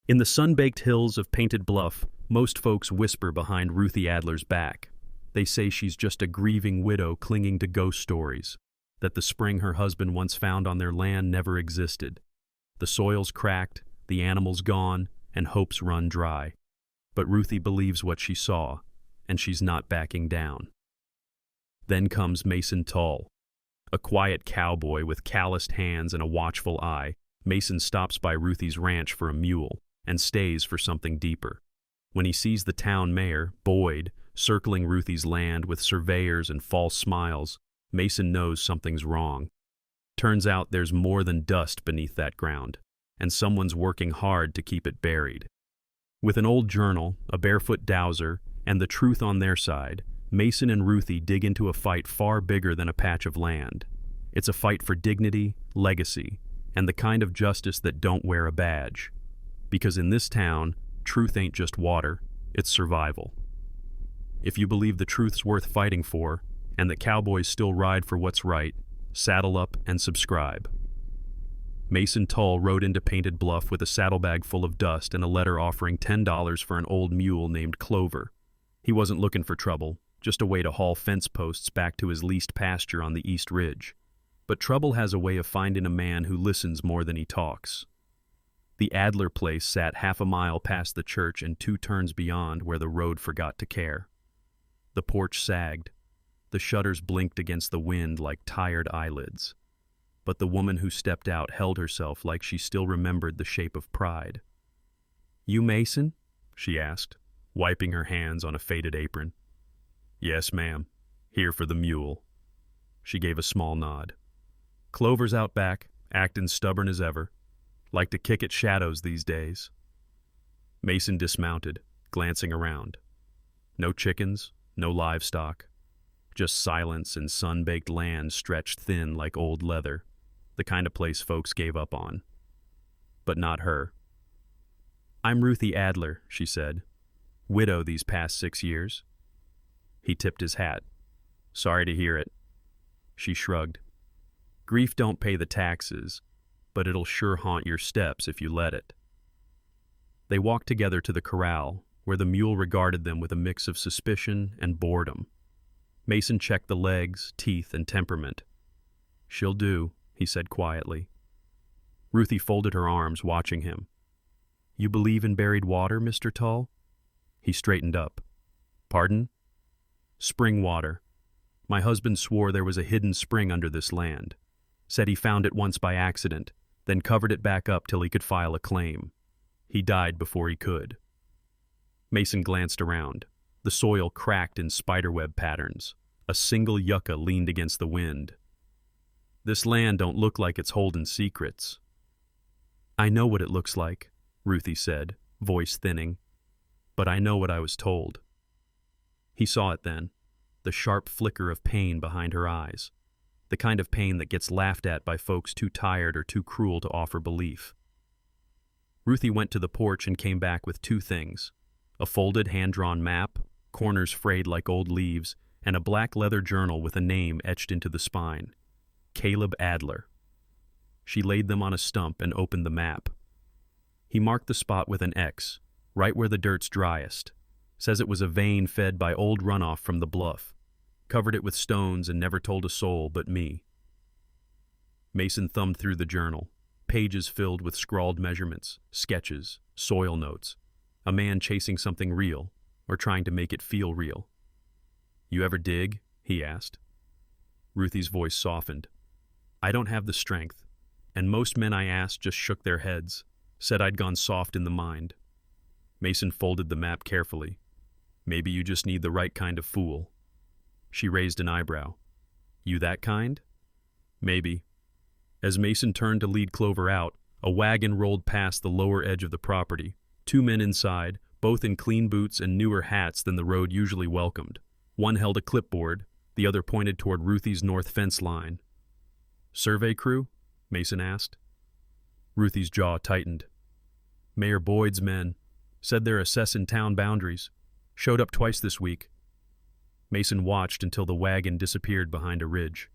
In the sun-baked hills of Painted Bluff, most folks whisper behind Ruthie Adler's back. They say she's just a grieving widow clinging to ghost stories, that the spring her husband once found on their land never existed. The soil's cracked, the animals gone, and hopes run dry. But Ruthie believes what she saw, and she's not backing down. Then comes Mason Tull. A quiet cowboy with calloused hands and a watchful eye, Mason stops by Ruthie's ranch for a mule and stays for something deeper. When he sees the town mayor, Boyd, circling Ruthie's land with surveyors and false smiles, Mason knows something's wrong. Turns out there's more than dust beneath that ground, and someone's working hard to keep it buried. With an old journal, a barefoot dowser, and the truth on their side, Mason and Ruthie dig into a fight far bigger than a patch of land. It's a fight for dignity, legacy, and the kind of justice that don't wear a badge. Because in this town, truth ain't just water, it's survival. If you believe the truth's worth fighting for, and that cowboys still ride for what's right, saddle up and subscribe. Mason Tull rode into Painted Bluff with a saddlebag full of dust and a letter offering $10 for an old mule named Clover. He wasn't looking for trouble, just a way to haul fence posts back to his leased pasture on the East Ridge. But trouble has a way of finding a man who listens more than he talks. The Adler place sat half a mile past the church and 2 turns beyond where the road forgot to care. The porch sagged. The shutters blinked against the wind like tired eyelids. But the woman who stepped out held herself like she still remembered the shape of pride. "You Mason?" she asked, wiping her hands on a faded apron. "Yes, ma'am. Here for the mule." She gave a small nod. "Clover's out back, actin' stubborn as ever. Like to kick at shadows these days." Mason dismounted, glancing around. No chickens, no livestock. Just silence and sun-baked land stretched thin like old leather, the kind of place folks gave up on. But not her. "I'm Ruthie Adler," she said. "Widow these past 6 years." He tipped his hat. "Sorry to hear it." She shrugged. "Grief don't pay the taxes, but it'll sure haunt your steps if you let it." They walked together to the corral, where the mule regarded them with a mix of suspicion and boredom. Mason checked the legs, teeth, and temperament. "She'll do," he said quietly. Ruthie folded her arms, watching him. "You believe in buried water, Mr. Tull?" He straightened up. "Pardon?" "Spring water. My husband swore there was a hidden spring under this land. Said he found it once by accident, then covered it back up till he could file a claim. He died before he could." Mason glanced around. The soil cracked in spiderweb patterns. A single yucca leaned against the wind. "This land don't look like it's holding secrets." "I know what it looks like," Ruthie said, voice thinning. "But I know what I was told." He saw it then, the sharp flicker of pain behind her eyes, the kind of pain that gets laughed at by folks too tired or too cruel to offer belief. Ruthie went to the porch and came back with 2 things: a folded hand-drawn map, corners frayed like old leaves, and a black leather journal with a name etched into the spine: Caleb Adler. She laid them on a stump and opened the map. He marked the spot with an X, right where the dirt's driest. Says it was a vein fed by old runoff from the bluff. Covered it with stones and never told a soul but me. Mason thumbed through the journal, pages filled with scrawled measurements, sketches, soil notes. A man chasing something real, or trying to make it feel real. "You ever dig?" he asked. Ruthie's voice softened. "I don't have the strength, and most men I asked just shook their heads, said I'd gone soft in the mind." Mason folded the map carefully. "Maybe you just need the right kind of fool." She raised an eyebrow. "You that kind?" "Maybe." As Mason turned to lead Clover out, a wagon rolled past the lower edge of the property. 2 men inside, both in clean boots and newer hats than the road usually welcomed. One held a clipboard, the other pointed toward Ruthie's north fence line. "Survey crew?" Mason asked. Ruthie's jaw tightened. "Mayor Boyd's men. Said they're assessing town boundaries. Showed up twice this week." Mason watched until the wagon disappeared behind a ridge.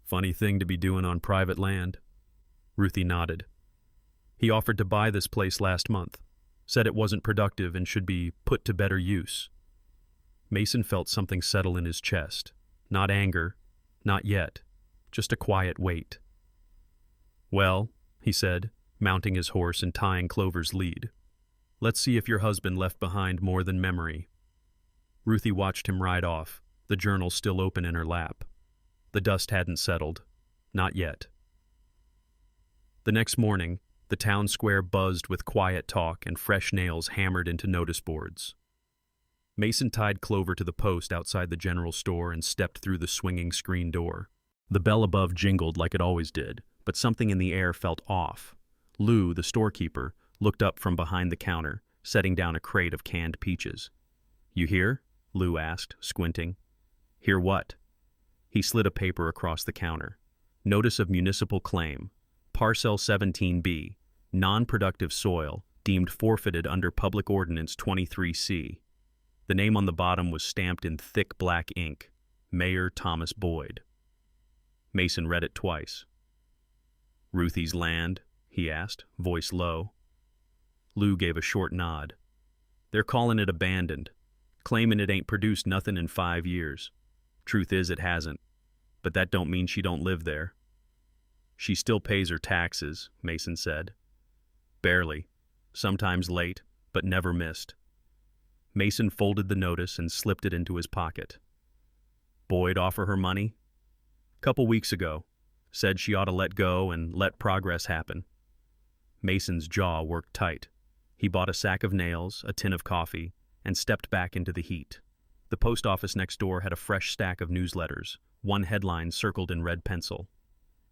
"Funny thing to be doing on private land." Ruthie nodded. He offered to buy this place last month, said it wasn't productive and should be put to better use. Mason felt something settle in his chest. Not anger, not yet, just a quiet weight. "Well," he said, mounting his horse and tying Clover's lead, "let's see if your husband left behind more than memory." Ruthie watched him ride off, the journal still open in her lap. The dust hadn't settled. Not yet. The next morning, the town square buzzed with quiet talk and fresh nails hammered into notice boards. Mason tied Clover to the post outside the general store and stepped through the swinging screen door. The bell above jingled like it always did, but something in the air felt off. Lou, the storekeeper, looked up from behind the counter, setting down a crate of canned peaches. "You hear?" Lou asked, squinting. "Hear what?" He slid a paper across the counter. "Notice of municipal claim. Parcel 17B, non-productive soil, deemed forfeited under Public Ordinance 23C. The name on the bottom was stamped in thick black ink, Mayor Thomas Boyd. Mason read it twice. "Ruthie's land?" he asked, voice low. Lou gave a short nod. "They're calling it abandoned, claiming it ain't produced nothing in 5 years. Truth is it hasn't, but that don't mean she don't live there." "She still pays her taxes," Mason said. "Barely. Sometimes late, but never missed." Mason folded the notice and slipped it into his pocket. "Boyd offer her money?" "Couple weeks ago. Said she ought to let go and let progress happen." Mason's jaw worked tight. He bought a sack of nails, a tin of coffee, and stepped back into the heat. The post office next door had a fresh stack of newsletters, one headline circled in red pencil.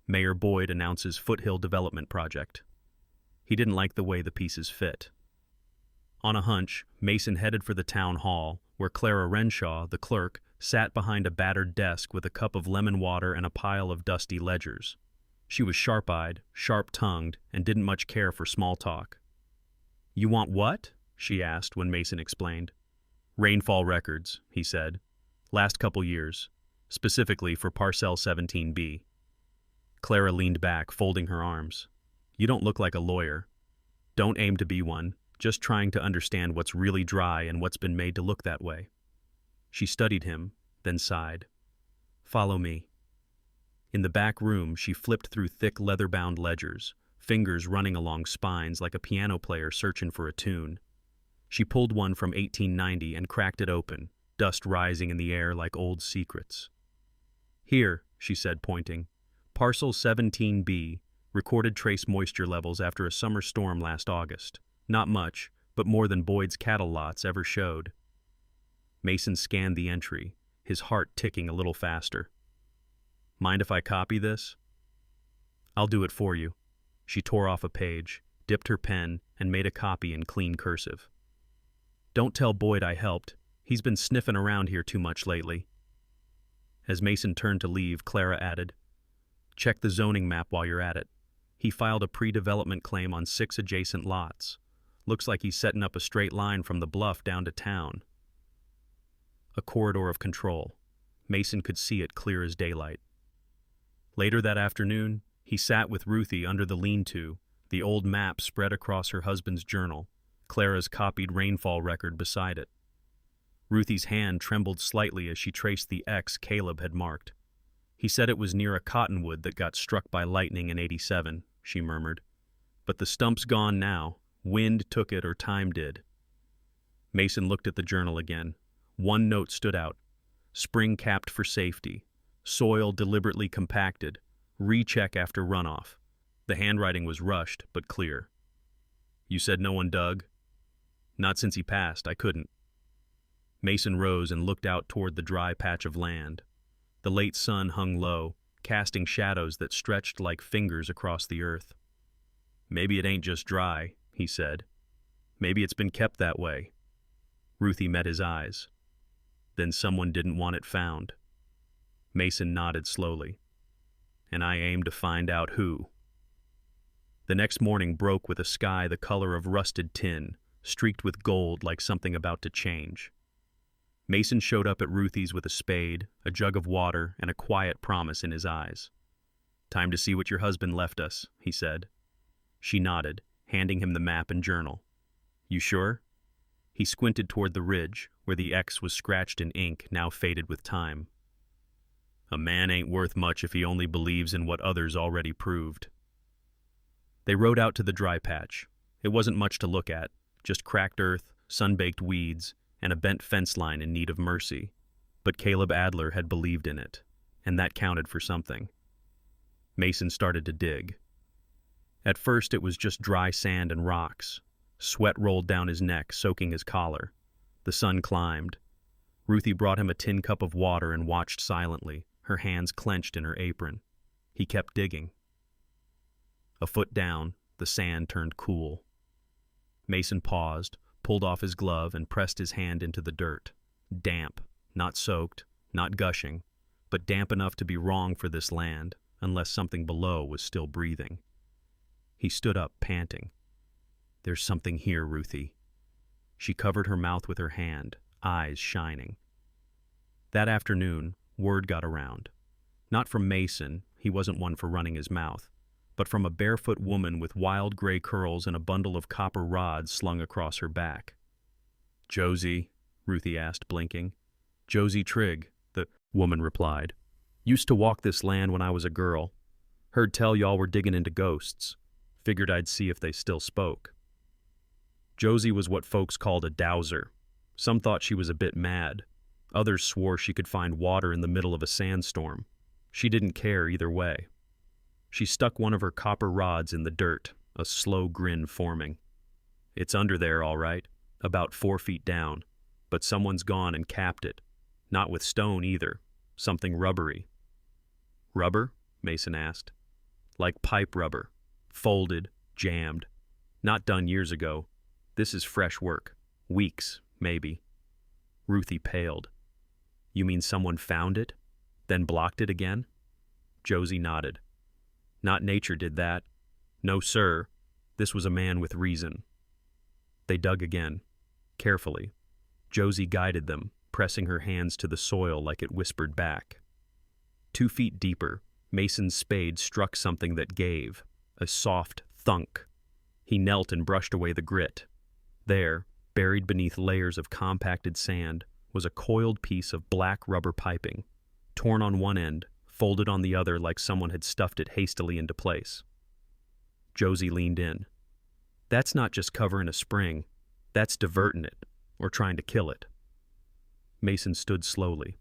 "Mayor Boyd announces Foothill Development Project." He didn't like the way the pieces fit. On a hunch, Mason headed for the town hall, where Clara Renshaw, the clerk, sat behind a battered desk with a cup of lemon water and a pile of dusty ledgers. She was sharp-eyed, sharp-tongued, and didn't much care for small talk. "You want what?" she asked when Mason explained. "Rainfall records," he said. "Last couple years, specifically for Parcel 17B. Clara leaned back, folding her arms. "You don't look like a lawyer. Don't aim to be one, just trying to understand what's really dry and what's been made to look that way." She studied him, then sighed. "Follow me." In the back room, she flipped through thick leather-bound ledgers, fingers running along spines like a piano player searching for a tune. She pulled one from 1890 and cracked it open, dust rising in the air like old secrets. "Here," she said, pointing. "Parcel 17B, recorded trace moisture levels after a summer storm last August. Not much, but more than Boyd's cattle lots ever showed." Mason scanned the entry, his heart ticking a little faster. "Mind if I copy this?" "I'll do it for you." She tore off a page, dipped her pen, and made a copy in clean cursive. "Don't tell Boyd I helped. He's been sniffing around here too much lately." As Mason turned to leave, Clara added, "Check the zoning map while you're at it. He filed a pre-development claim on 6 adjacent lots. Looks like he's setting up a straight line from the bluff down to town." A corridor of control. Mason could see it clear as daylight. Later that afternoon, he sat with Ruthie under the lean-to, the old map spread across her husband's journal, Clara's copied rainfall record beside it. Ruthie's hand trembled slightly as she traced the X Caleb had marked. "He said it was near a cottonwood that got struck by lightning in '87, she murmured. "But the stump's gone now. Wind took it or time did." Mason looked at the journal again. One note stood out. "Spring capped for safety. Soil deliberately compacted. Recheck after runoff." The handwriting was rushed, but clear. "You said no one dug?" "Not since he passed. I couldn't." Mason rose and looked out toward the dry patch of land. The late sun hung low, casting shadows that stretched like fingers across the earth. "Maybe it ain't just dry," he said. "Maybe it's been kept that way." Ruthie met his eyes. "Then someone didn't want it found." Mason nodded slowly. "And I aim to find out who." The next morning broke with a sky the color of rusted tin, streaked with gold like something about to change. Mason showed up at Ruthie's with a spade, a jug of water, and a quiet promise in his eyes. "Time to see what your husband left us," he said. She nodded, handing him the map and journal. "You sure?" He squinted toward the ridge, where the X was scratched in ink, now faded with time. "A man ain't worth much if he only believes in what others already proved." They rode out to the dry patch. It wasn't much to look at, just cracked earth, sun-baked weeds, and a bent fence line in need of mercy. But Caleb Adler had believed in it, and that counted for something. Mason started to dig. At first it was just dry sand and rocks. Sweat rolled down his neck, soaking his collar. The sun climbed. Ruthie brought him a tin cup of water and watched silently, her hands clenched in her apron. He kept digging. A foot down, the sand turned cool. Mason paused, pulled off his glove, and pressed his hand into the dirt. Damp, not soaked, not gushing, but damp enough to be wrong for this land, unless something below was still breathing. He stood up, panting. "There's something here, Ruthie." She covered her mouth with her hand, eyes shining. That afternoon, word got around. Not from Mason, he wasn't one for running his mouth, but from a barefoot woman with wild gray curls and a bundle of copper rods slung across her back. "Josie?" Ruthie asked, blinking. "Josie Trigg," the woman replied. "Used to walk this land when I was a girl. Heard tell y'all were digging into ghosts. Figured I'd see if they still spoke." Josie was what folks called a dowser. Some thought she was a bit mad. Others swore she could find water in the middle of a sandstorm. She didn't care either way. She stuck one of her copper rods in the dirt, a slow grin forming. "It's under there, all right, about 4 feet down, but someone's gone and capped it. Not with stone either, something rubbery." "Rubber?" Mason asked. "Like pipe rubber. Folded, jammed. Not done years ago. This is fresh work. Weeks, maybe." Ruthie paled. "You mean someone found it, then blocked it again?" Josie nodded. "Not nature did that. No, sir. This was a man with reason." They dug again, carefully. Josie guided them, pressing her hands to the soil like it whispered back. 2 feet deeper, Mason's spade struck something that gave, a soft thunk. He knelt and brushed away the grit. There, buried beneath layers of compacted sand, was a coiled piece of black rubber piping, torn on one end, folded on the other like someone had stuffed it hastily into place. Josie leaned in. "That's not just covering a spring. That's diverting it, or trying to kill it." Mason stood slowly,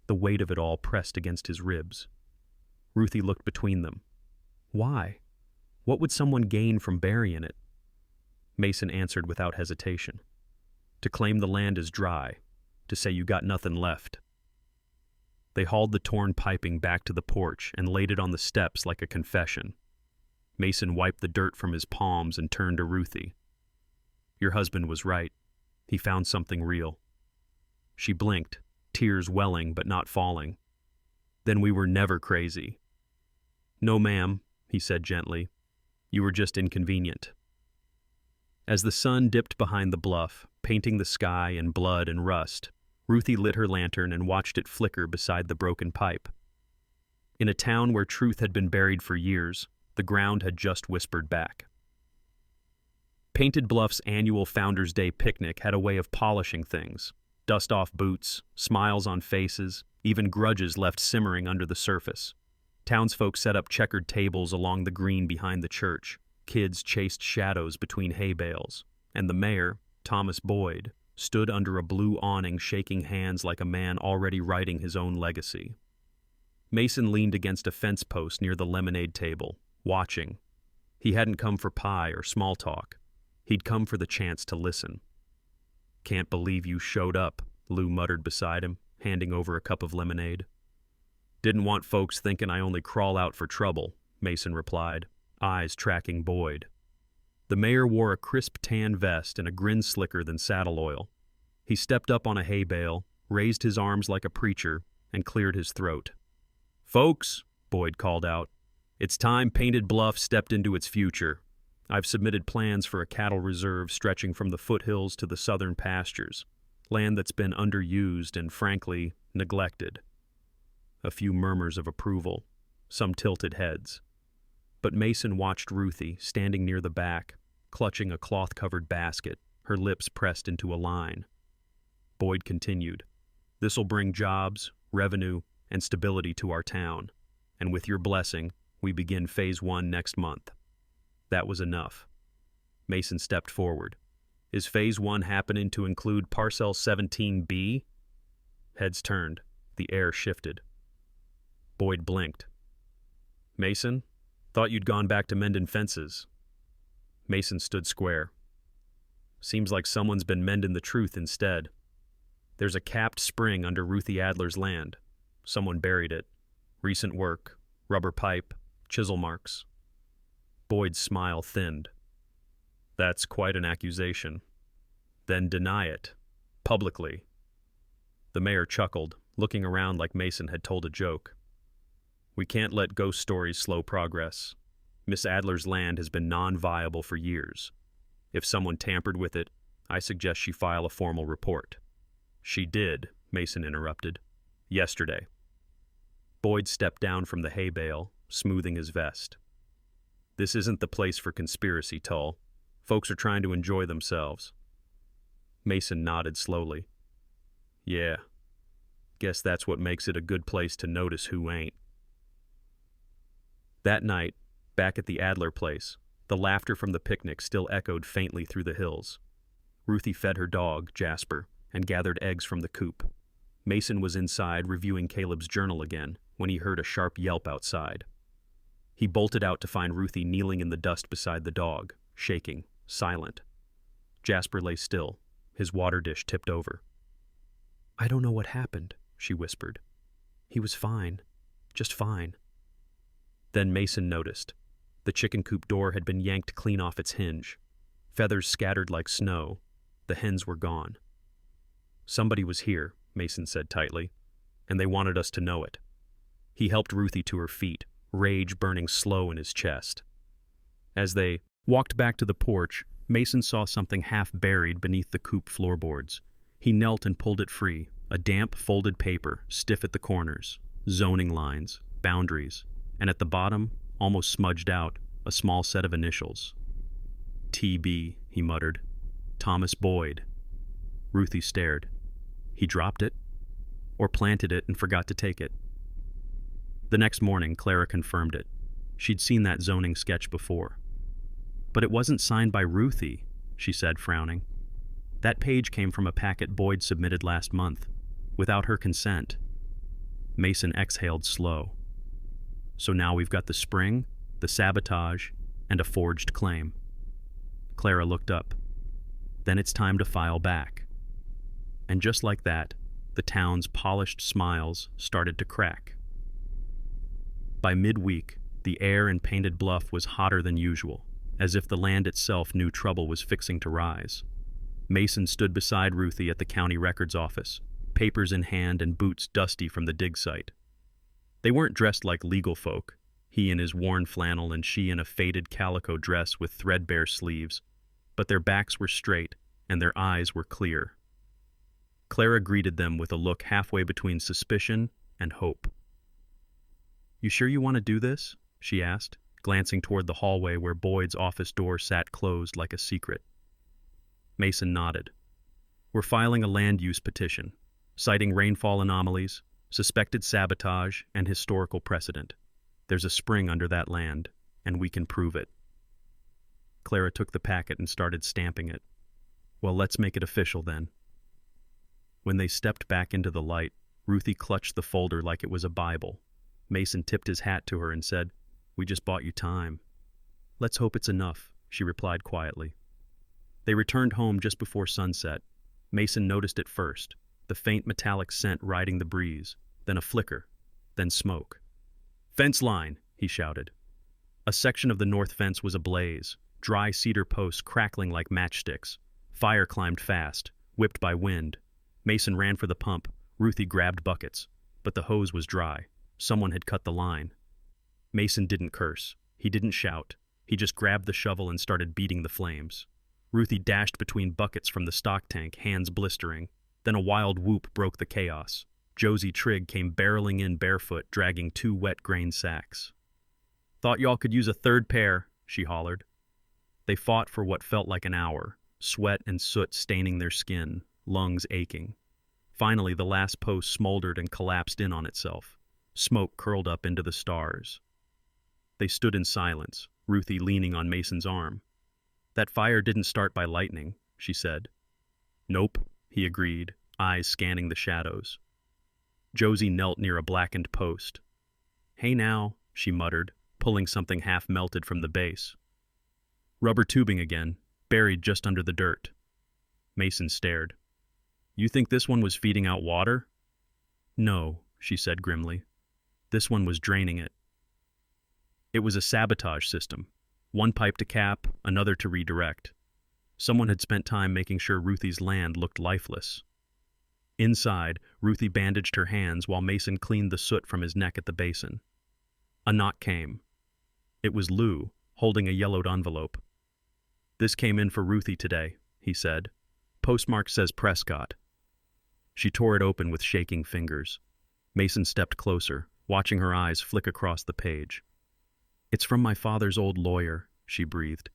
the weight of it all pressed against his ribs. Ruthie looked between them. "Why? What would someone gain from burying it?" Mason answered without hesitation. "To claim the land as dry, to say you got nothing left." They hauled the torn piping back to the porch and laid it on the steps like a confession. Mason wiped the dirt from his palms and turned to Ruthie. "Your husband was right. He found something real." She blinked, tears welling but not falling. "Then we were never crazy." "No, ma'am," he said gently. "You were just inconvenient." As the sun dipped behind the bluff, painting the sky in blood and rust, Ruthie lit her lantern and watched it flicker beside the broken pipe. In a town where truth had been buried for years, the ground had just whispered back. Painted Bluff's annual Founders' Day picnic had a way of polishing things. Dust off boots, smiles on faces, even grudges left simmering under the surface. Townsfolk set up checkered tables along the green behind the church. Kids chased shadows between hay bales. And the mayor, Thomas Boyd, stood under a blue awning shaking hands like a man already writing his own legacy. Mason leaned against a fence post near the lemonade table, watching. He hadn't come for pie or small talk. He'd come for the chance to listen. "Can't believe you showed up," Lou muttered beside him, handing over a cup of lemonade. "Didn't want folks thinking I only crawl out for trouble," Mason replied, eyes tracking Boyd. The mayor wore a crisp tan vest and a grin slicker than saddle oil. He stepped up on a hay bale, raised his arms like a preacher, and cleared his throat. "Folks," Boyd called out, "it's time Painted Bluff stepped into its future. I've submitted plans for a cattle reserve stretching from the foothills to the southern pastures, land that's been underused and, frankly, neglected." A few murmurs of approval, some tilted heads. But Mason watched Ruthie, standing near the back, clutching a cloth-covered basket, her lips pressed into a line. Boyd continued, "This'll bring jobs, revenue, and stability to our town, and with your blessing, we begin Phase 1 next month." That was enough. Mason stepped forward. "Is Phase 1 happening to include Parcel 17B? Heads turned. The air shifted. Boyd blinked. "Mason, thought you'd gone back to mending fences." Mason stood square. "Seems like someone's been mending the truth instead. There's a capped spring under Ruthie Adler's land. Someone buried it. Recent work, rubber pipe, chisel marks." Boyd's smile thinned. "That's quite an accusation. Then deny it. Publicly." The mayor chuckled, looking around like Mason had told a joke. "We can't let ghost stories slow progress. Miss Adler's land has been non-viable for years. If someone tampered with it, I suggest she file a formal report." "She did," Mason interrupted. "Yesterday." Boyd stepped down from the hay bale, smoothing his vest. "This isn't the place for conspiracy, Tull. Folks are trying to enjoy themselves." Mason nodded slowly. "Yeah, guess that's what makes it a good place to notice who ain't." That night, back at the Adler place, the laughter from the picnic still echoed faintly through the hills. Ruthie fed her dog, Jasper, and gathered eggs from the coop. Mason was inside reviewing Caleb's journal again when he heard a sharp yelp outside. He bolted out to find Ruthie kneeling in the dust beside the dog, shaking, silent. Jasper lay still, his water dish tipped over. "I don't know what happened," she whispered. "He was fine, just fine." Then Mason noticed. The chicken coop door had been yanked clean off its hinge. Feathers scattered like snow. The hens were gone. "Somebody was here," Mason said tightly, "and they wanted us to know it." He helped Ruthie to her feet, rage burning slow in his chest. As they walked back to the porch, Mason saw something half buried beneath the coop floorboards. He knelt and pulled it free, a damp, folded paper, stiff at the corners, zoning lines, boundaries, and at the bottom, almost smudged out, a small set of initials. "TB," he muttered. "Thomas Boyd." Ruthie stared. He dropped it? Or planted it and forgot to take it? The next morning, Clara confirmed it. She'd seen that zoning sketch before. "But it wasn't signed by Ruthie," she said, frowning. "That page came from a packet Boyd submitted last month, without her consent." Mason exhaled slow. "So now we've got the spring, the sabotage, and a forged claim." Clara looked up. "Then it's time to file back." And just like that, the town's polished smiles started to crack. By midweek, the air in Painted Bluff was hotter than usual, as if the land itself knew trouble was fixing to rise. Mason stood beside Ruthie at the county records office, papers in hand and boots dusty from the dig site. They weren't dressed like legal folk, he in his worn flannel and she in a faded calico dress with threadbare sleeves, but their backs were straight and their eyes were clear. Clara greeted them with a look halfway between suspicion and hope. "You sure you want to do this?" she asked, glancing toward the hallway where Boyd's office door sat closed like a secret. Mason nodded. "We're filing a land use petition, citing rainfall anomalies, suspected sabotage, and historical precedent. There's a spring under that land, and we can prove it." Clara took the packet and started stamping it. "Well, let's make it official then." When they stepped back into the light, Ruthie clutched the folder like it was a Bible. Mason tipped his hat to her and said, "We just bought you time." "Let's hope it's enough," she replied quietly. They returned home just before sunset. Mason noticed it first, the faint metallic scent riding the breeze, then a flicker, then smoke. "Fence line!" he shouted. A section of the north fence was ablaze, dry cedar posts crackling like matchsticks. Fire climbed fast, whipped by wind. Mason ran for the pump. Ruthie grabbed buckets, but the hose was dry. Someone had cut the line. Mason didn't curse. He didn't shout. He just grabbed the shovel and started beating the flames. Ruthie dashed between buckets from the stock tank, hands blistering. Then a wild whoop broke the chaos. Josie Trigg came barreling in barefoot, dragging 2 wet grain sacks. "Thought y'all could use a third pair," she hollered. They fought for what felt like an hour, sweat and soot staining their skin, lungs aching. Finally, the last post smoldered and collapsed in on itself. Smoke curled up into the stars. They stood in silence, Ruthie leaning on Mason's arm. "That fire didn't start by lightning," she said. "Nope," he agreed, eyes scanning the shadows. Josie knelt near a blackened post. "Hey now," she muttered, pulling something half-melted from the base. "Rubber tubing again, buried just under the dirt." Mason stared. "You think this one was feeding out water?" "No," she said grimly. "This one was draining it." It was a sabotage system. One pipe to cap, another to redirect. Someone had spent time making sure Ruthie's land looked lifeless. Inside, Ruthie bandaged her hands while Mason cleaned the soot from his neck at the basin. A knock came. It was Lou, holding a yellowed envelope. "This came in for Ruthie today," he said. "Postmark says Prescott." She tore it open with shaking fingers. Mason stepped closer, watching her eyes flick across the page. "It's from my father's old lawyer," she breathed.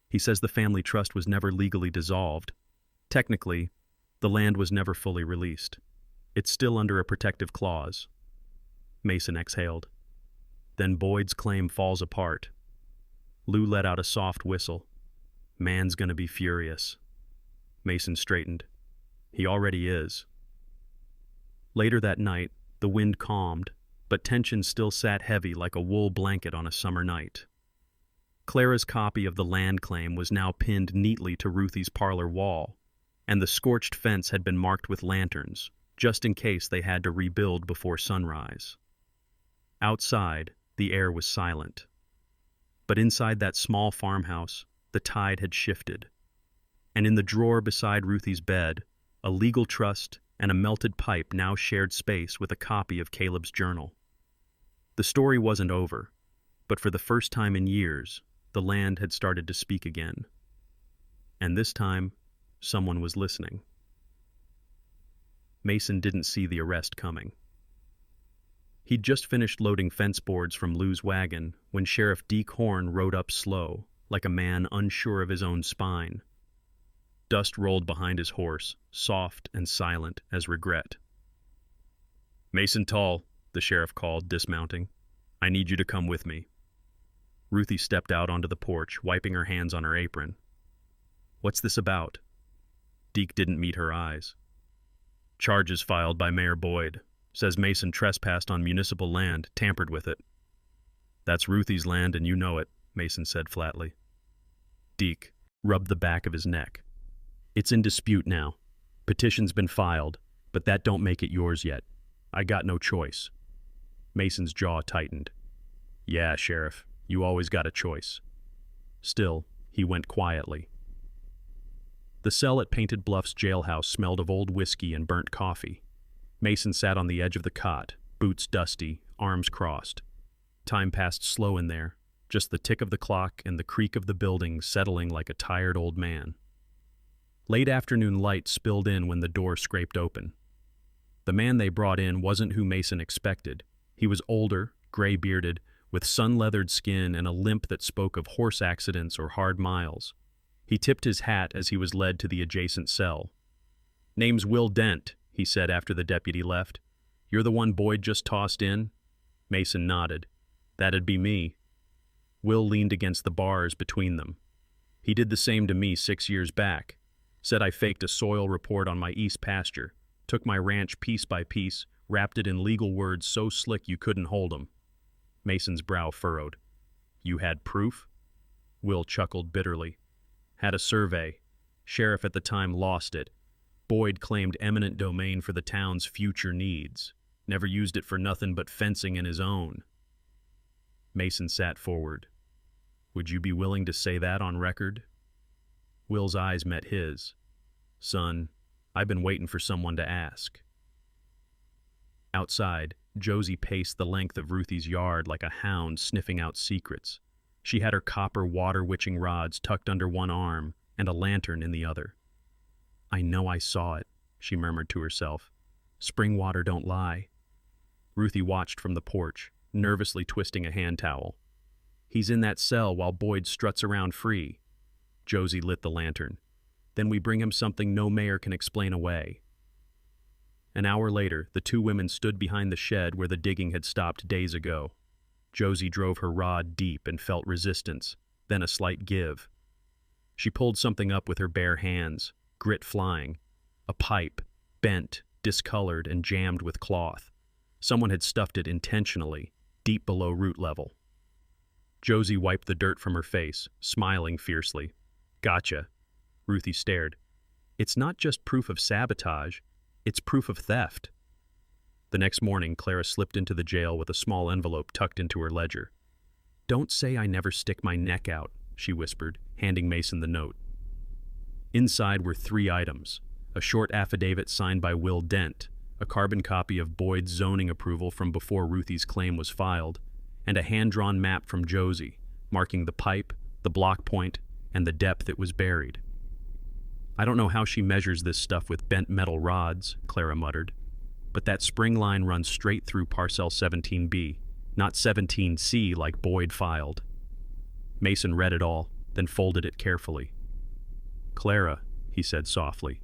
"He says the family trust was never legally dissolved. Technically, the land was never fully released. It's still under a protective clause." Mason exhaled. "Then Boyd's claim falls apart." Lou let out a soft whistle. "Man's gonna be furious." Mason straightened. "He already is." Later that night, the wind calmed, but tension still sat heavy like a wool blanket on a summer night. Clara's copy of the land claim was now pinned neatly to Ruthie's parlor wall, and the scorched fence had been marked with lanterns, just in case they had to rebuild before sunrise. Outside, the air was silent. But inside that small farmhouse, the tide had shifted. And in the drawer beside Ruthie's bed, a legal trust and a melted pipe now shared space with a copy of Caleb's journal. The story wasn't over, but for the first time in years, the land had started to speak again. And this time, someone was listening. Mason didn't see the arrest coming. He'd just finished loading fence boards from Lou's wagon when Sheriff Deke Horn rode up slow, like a man unsure of his own spine. Dust rolled behind his horse, soft and silent as regret. "Mason Tall," the sheriff called, dismounting. "I need you to come with me." Ruthie stepped out onto the porch, wiping her hands on her apron. "What's this about?" Deke didn't meet her eyes. "Charges filed by Mayor Boyd. Says Mason trespassed on municipal land, tampered with it." "That's Ruthie's land and you know it," Mason said flatly. Deke rubbed the back of his neck. "It's in dispute now. Petition's been filed, but that don't make it yours yet. I got no choice." Mason's jaw tightened. "Yeah, Sheriff, you always got a choice." Still, he went quietly. The cell at Painted Bluff's jailhouse smelled of old whiskey and burnt coffee. Mason sat on the edge of the cot, boots dusty, arms crossed. Time passed slow in there, just the tick of the clock and the creak of the building settling like a tired old man. Late afternoon light spilled in when the door scraped open. The man they brought in wasn't who Mason expected. He was older, gray-bearded, with sun-leathered skin and a limp that spoke of horse accidents or hard miles. He tipped his hat as he was led to the adjacent cell. "Name's Will Dent," he said after the deputy left. "You're the one Boyd just tossed in?" Mason nodded. "That'd be me." Will leaned against the bars between them. "He did the same to me 6 years back. Said I faked a soil report on my east pasture, took my ranch piece by piece, wrapped it in legal words so slick you couldn't hold 'em." Mason's brow furrowed. "You had proof?" Will chuckled bitterly. "Had a survey. Sheriff at the time lost it. Boyd claimed eminent domain for the town's future needs. Never used it for nothing but fencing in his own." Mason sat forward. "Would you be willing to say that on record?" Will's eyes met his. "Son, I've been waiting for someone to ask." Outside, Josie paced the length of Ruthie's yard like a hound sniffing out secrets. She had her copper water-witching rods tucked under one arm and a lantern in the other. "I know I saw it," she murmured to herself. "Spring water don't lie." Ruthie watched from the porch, nervously twisting a hand towel. "He's in that cell while Boyd struts around free. Josie lit the lantern. Then we bring him something no mayor can explain away. An hour later, the two women stood behind the shed where the digging had stopped days ago. Josie drove her rod deep and felt resistance, then a slight give. She pulled something up with her bare hands, grit flying. A pipe, bent, discolored, and jammed with cloth. Someone had stuffed it intentionally, deep below root level. Josie wiped the dirt from her face, smiling fiercely. Gotcha. Ruthie stared. It's not just proof of sabotage, it's proof of theft. The next morning, Clara slipped into the jail with a small envelope tucked into her ledger. Don't say I never stick my neck out, she whispered, handing Mason the note. Inside were 3 items: a short affidavit signed by Will Dent, a carbon copy of Boyd's zoning approval from before Ruthie's claim was filed, and a hand-drawn map from Josie, marking the pipe, the block point, and the depth it was buried. I don't know how she measures this stuff with bent metal rods, Clara muttered, but that spring line runs straight through parcel 17B, not 17C like Boyd filed. Mason read it all, then folded it carefully. Clara, he said softly,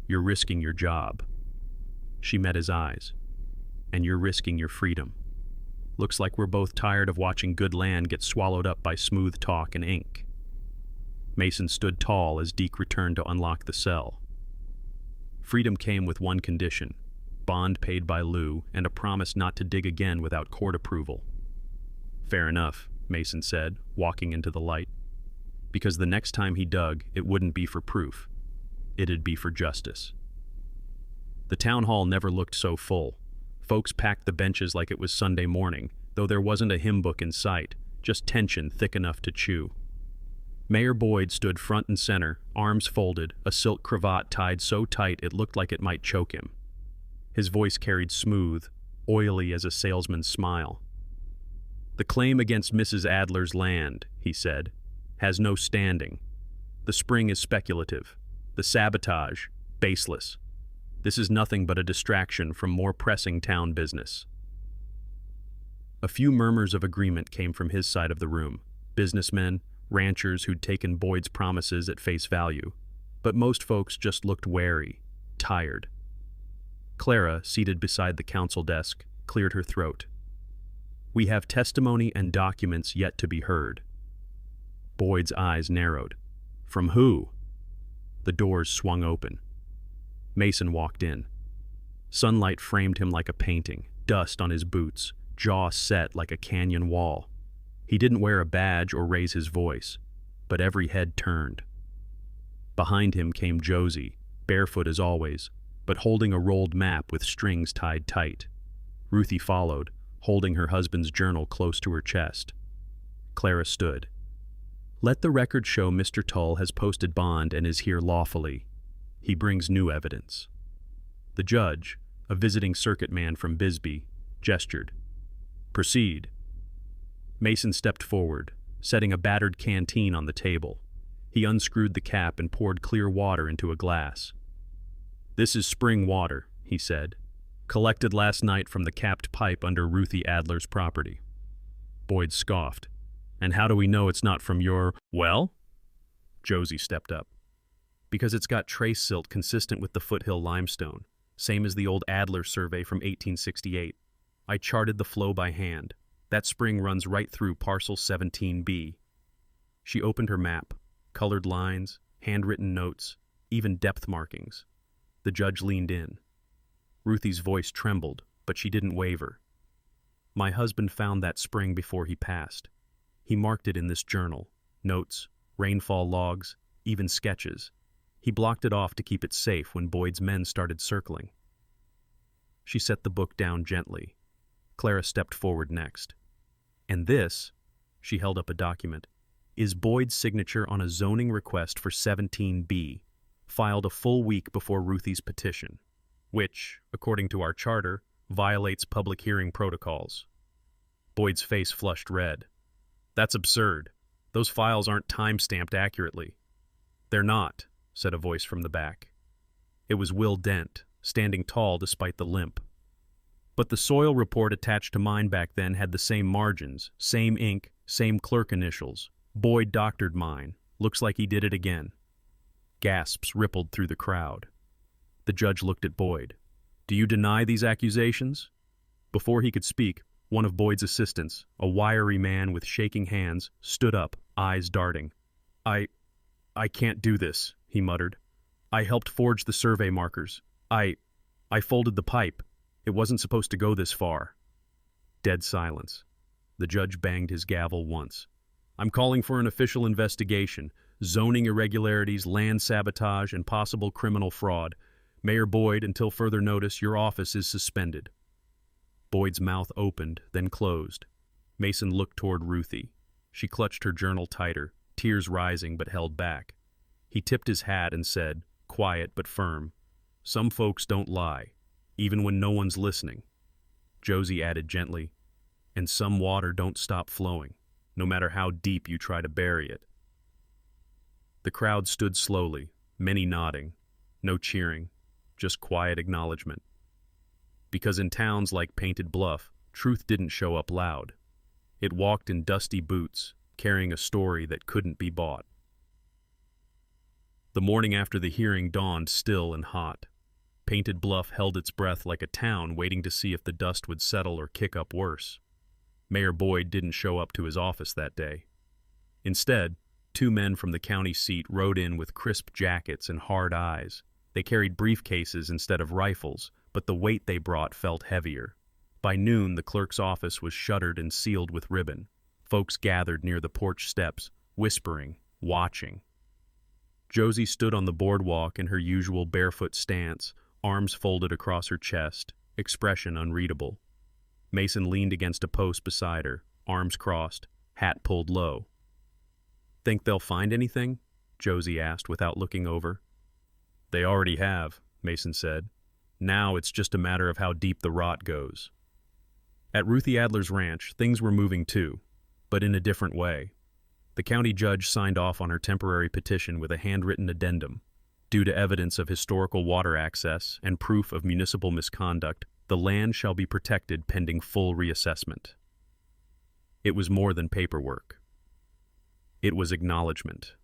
you're risking your job. She met his eyes. And you're risking your freedom. Looks like we're both tired of watching good land get swallowed up by smooth talk and ink. Mason stood tall as Deke returned to unlock the cell. Freedom came with one condition: bond paid by Lou and a promise not to dig again without court approval. Fair enough, Mason said, walking into the light. Because the next time he dug, it wouldn't be for proof. It'd be for justice. The town hall never looked so full. Folks packed the benches like it was Sunday morning, though there wasn't a hymn book in sight, just tension thick enough to chew. Mayor Boyd stood front and center, arms folded, a silk cravat tied so tight it looked like it might choke him. His voice carried smooth, oily as a salesman's smile. The claim against Mrs. Adler's land, he said, has no standing. The spring is speculative. The sabotage, baseless. This is nothing but a distraction from more pressing town business. A few murmurs of agreement came from his side of the room, businessmen, ranchers who'd taken Boyd's promises at face value, but most folks just looked wary, tired. Clara, seated beside the council desk, cleared her throat. We have testimony and documents yet to be heard. Boyd's eyes narrowed. From who? The doors swung open. Mason walked in. Sunlight framed him like a painting, dust on his boots, jaw set like a canyon wall. He didn't wear a badge or raise his voice, but every head turned. Behind him came Josie, barefoot as always, but holding a rolled map with strings tied tight. Ruthie followed, holding her husband's journal close to her chest. Clara stood. Let the record show Mr. Tull has posted bond and is here lawfully. He brings new evidence. The judge, a visiting circuit man from Bisbee, gestured. Proceed. Mason stepped forward, setting a battered canteen on the table. He unscrewed the cap and poured clear water into a glass. This is spring water, he said, collected last night from the capped pipe under Ruthie Adler's property. Boyd scoffed. And how do we know it's not from your, well? Josie stepped up. Because it's got trace silt consistent with the foothill limestone, same as the old Adler survey from 1868. I charted the flow by hand. That spring runs right through parcel 17B. She opened her map, colored lines, handwritten notes, even depth markings. The judge leaned in. Ruthie's voice trembled, but she didn't waver. My husband found that spring before he passed. He marked it in this journal, notes, rainfall logs, even sketches. He blocked it off to keep it safe when Boyd's men started circling. She set the book down gently. Clara stepped forward next. And this, she held up a document, is Boyd's signature on a zoning request for 17B, filed a full week before Ruthie's petition, which, according to our charter, violates public hearing protocols. Boyd's face flushed red. That's absurd. Those files aren't time-stamped accurately. They're not, said a voice from the back. It was Will Dent, standing tall despite the limp. But the soil report attached to mine back then had the same margins, same ink, same clerk initials. Boyd doctored mine. Looks like he did it again." Gasps rippled through the crowd. The judge looked at Boyd. "Do you deny these accusations?" Before he could speak, one of Boyd's assistants, a wiry man with shaking hands, stood up, eyes darting. I can't do this," he muttered. "I helped forge the survey markers. I folded the pipe. It wasn't supposed to go this far." Dead silence. The judge banged his gavel once. "I'm calling for an official investigation. Zoning irregularities, land sabotage, and possible criminal fraud. Mayor Boyd, until further notice, your office is suspended." Boyd's mouth opened, then closed. Mason looked toward Ruthie. She clutched her journal tighter, tears rising but held back. He tipped his hat and said, quiet but firm, "Some folks don't lie, even when no one's listening." Josie added gently, "And some water don't stop flowing, no matter how deep you try to bury it." The crowd stood slowly, many nodding, no cheering, just quiet acknowledgement. Because in towns like Painted Bluff, truth didn't show up loud. It walked in dusty boots, carrying a story that couldn't be bought. The morning after the hearing dawned still and hot. Painted Bluff held its breath like a town waiting to see if the dust would settle or kick up worse. Mayor Boyd didn't show up to his office that day. Instead, 2 men from the county seat rode in with crisp jackets and hard eyes. They carried briefcases instead of rifles, but the weight they brought felt heavier. By noon, the clerk's office was shuttered and sealed with ribbon. Folks gathered near the porch steps, whispering, watching. Josie stood on the boardwalk in her usual barefoot stance, arms folded across her chest, expression unreadable. Mason leaned against a post beside her, arms crossed, hat pulled low. "Think they'll find anything?" Josie asked without looking over. "They already have," Mason said. "Now it's just a matter of how deep the rot goes." At Ruthie Adler's ranch, things were moving too, but in a different way. The county judge signed off on her temporary petition with a handwritten addendum. Due to evidence of historical water access and proof of municipal misconduct, the land shall be protected pending full reassessment. It was more than paperwork. It was acknowledgement.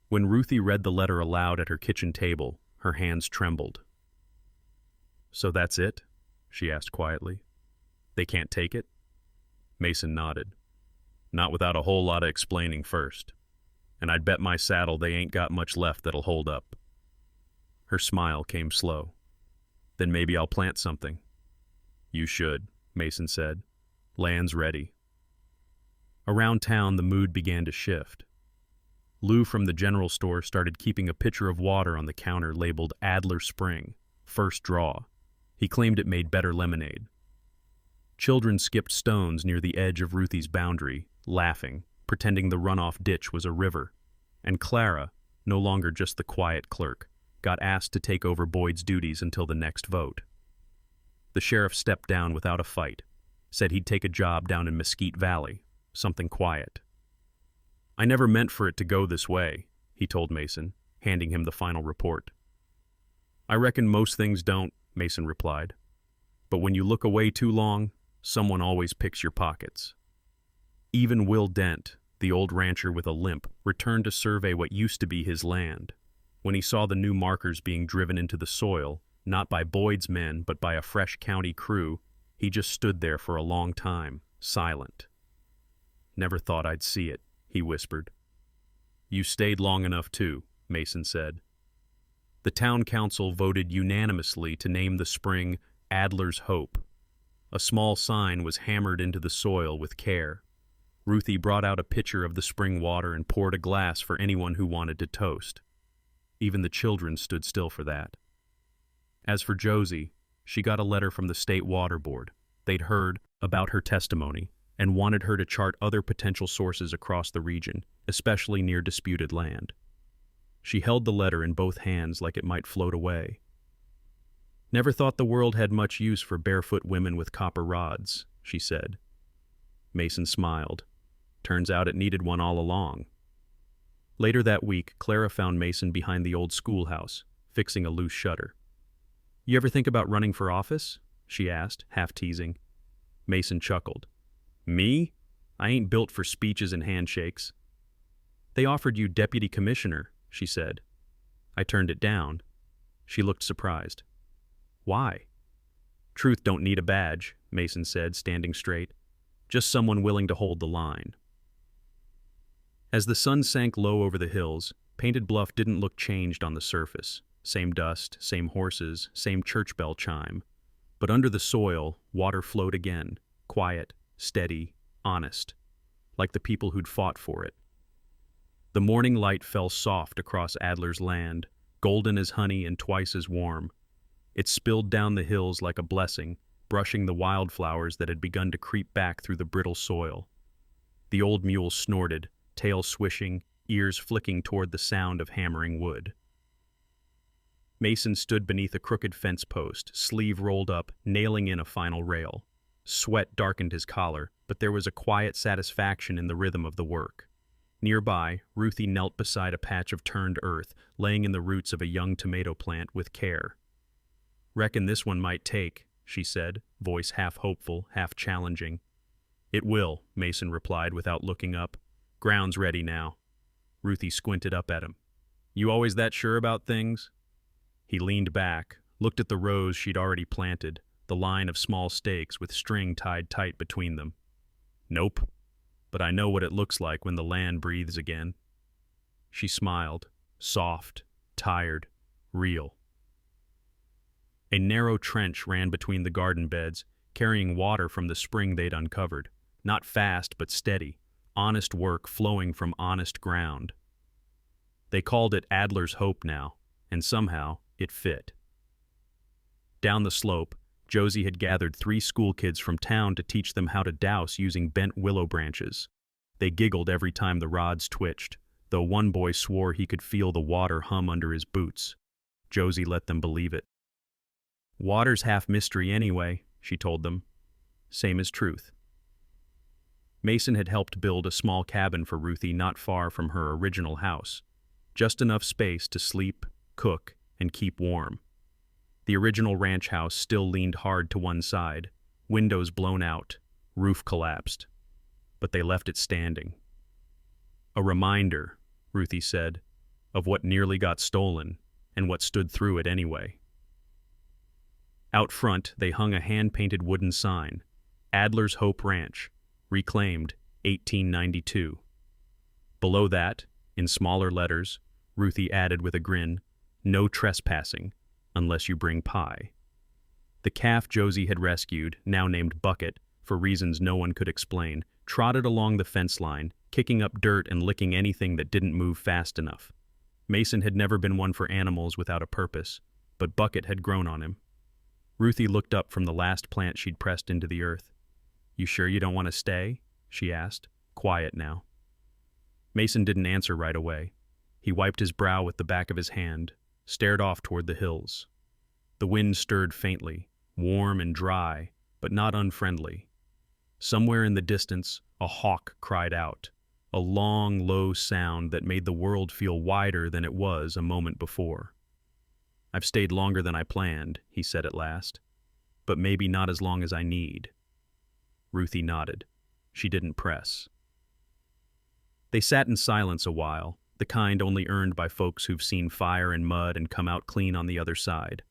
When Ruthie read the letter aloud at her kitchen table, her hands trembled. "So that's it?" she asked quietly. "They can't take it?" Mason nodded. "Not without a whole lot of explaining first. And I'd bet my saddle they ain't got much left that'll hold up." Her smile came slow. "Then maybe I'll plant something." "You should," Mason said. "Land's ready." Around town, the mood began to shift. Lou from the general store started keeping a pitcher of water on the counter labeled Adler Spring, first draw. He claimed it made better lemonade. Children skipped stones near the edge of Ruthie's boundary, laughing, pretending the runoff ditch was a river. And Clara, no longer just the quiet clerk, got asked to take over Boyd's duties until the next vote. The sheriff stepped down without a fight, said he'd take a job down in Mesquite Valley, something quiet. "I never meant for it to go this way," he told Mason, handing him the final report. "I reckon most things don't," Mason replied. "But when you look away too long, someone always picks your pockets." Even Will Dent, the old rancher with a limp, returned to survey what used to be his land. When he saw the new markers being driven into the soil, not by Boyd's men but by a fresh county crew, he just stood there for a long time, silent. "Never thought I'd see it," he whispered. "You stayed long enough too," Mason said. The town council voted unanimously to name the spring Adler's Hope. A small sign was hammered into the soil with care. Ruthie brought out a pitcher of the spring water and poured a glass for anyone who wanted to toast. Even the children stood still for that. As for Josie, she got a letter from the state water board. They'd heard about her testimony and wanted her to chart other potential sources across the region, especially near disputed land. She held the letter in both hands like it might float away. "Never thought the world had much use for barefoot women with copper rods," she said. Mason smiled. Turns out it needed one all along. Later that week, Clara found Mason behind the old schoolhouse, fixing a loose shutter. "You ever think about running for office?" she asked, half teasing. Mason chuckled. "Me? I ain't built for speeches and handshakes." They offered you deputy commissioner, she said. I turned it down. She looked surprised. Why? Truth don't need a badge, Mason said, standing straight. Just someone willing to hold the line. As the sun sank low over the hills, Painted Bluff didn't look changed on the surface. Same dust, same horses, same church bell chime. But under the soil, water flowed again, quiet, steady, honest, like the people who'd fought for it. The morning light fell soft across Adler's land, golden as honey and twice as warm. It spilled down the hills like a blessing, brushing the wildflowers that had begun to creep back through the brittle soil. The old mule snorted, tail swishing, ears flicking toward the sound of hammering wood. Mason stood beneath a crooked fence post, sleeve rolled up, nailing in a final rail. Sweat darkened his collar, but there was a quiet satisfaction in the rhythm of the work. Nearby, Ruthie knelt beside a patch of turned earth, laying in the roots of a young tomato plant with care. "Reckon this one might take," she said, voice half hopeful, half challenging. "It will," Mason replied without looking up. "Ground's ready now." Ruthie squinted up at him. "You always that sure about things?" He leaned back, looked at the rows she'd already planted, the line of small stakes with string tied tight between them. "Nope, but I know what it looks like when the land breathes again." She smiled, soft, tired, real. A narrow trench ran between the garden beds, carrying water from the spring they'd uncovered. Not fast, but steady, honest work flowing from honest ground. They called it Adler's Hope now, and somehow it fit. Down the slope, Josie had gathered 3 school kids from town to teach them how to douse using bent willow branches. They giggled every time the rods twitched, though one boy swore he could feel the water hum under his boots. Josie let them believe it. "Water's half mystery anyway," she told them. Same as truth. Mason had helped build a small cabin for Ruthie not far from her original house. Just enough space to sleep, cook, and keep warm. The original ranch house still leaned hard to one side, windows blown out, roof collapsed. But they left it standing. "A reminder," Ruthie said, "of what nearly got stolen and what stood through it anyway." Out front, they hung a hand-painted wooden sign, Adler's Hope Ranch, reclaimed 1892. Below that, in smaller letters, Ruthie added with a grin, "No trespassing, unless you bring pie." The calf Josie had rescued, now named Bucket, for reasons no one could explain, trotted along the fence line, kicking up dirt and licking anything that didn't move fast enough. Mason had never been one for animals without a purpose, but Bucket had grown on him. Ruthie looked up from the last plant she'd pressed into the earth. "You sure you don't want to stay?" she asked, quiet now. Mason didn't answer right away. He wiped his brow with the back of his hand, stared off toward the hills. The wind stirred faintly, warm and dry, but not unfriendly. Somewhere in the distance, a hawk cried out, a long, low sound that made the world feel wider than it was a moment before. "I've stayed longer than I planned," he said at last, "but maybe not as long as I need." Ruthie nodded. She didn't press. They sat in silence a while, the kind only earned by folks who've seen fire and mud and come out clean on the other side.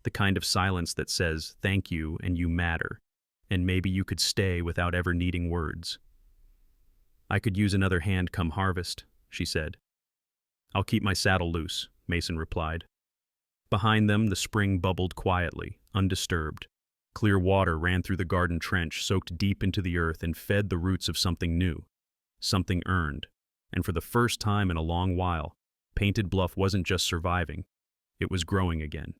The kind of silence that says, "Thank you and you matter, and maybe you could stay without ever needing words." "I could use another hand come harvest," she said. "I'll keep my saddle loose," Mason replied. Behind them, the spring bubbled quietly, undisturbed. Clear water ran through the garden trench, soaked deep into the earth and fed the roots of something new, something earned. And for the first time in a long while, Painted Bluff wasn't just surviving, it was growing again.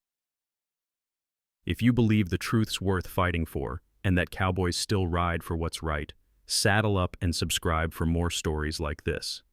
If you believe the truth's worth fighting for, and that cowboys still ride for what's right, saddle up and subscribe for more stories like this.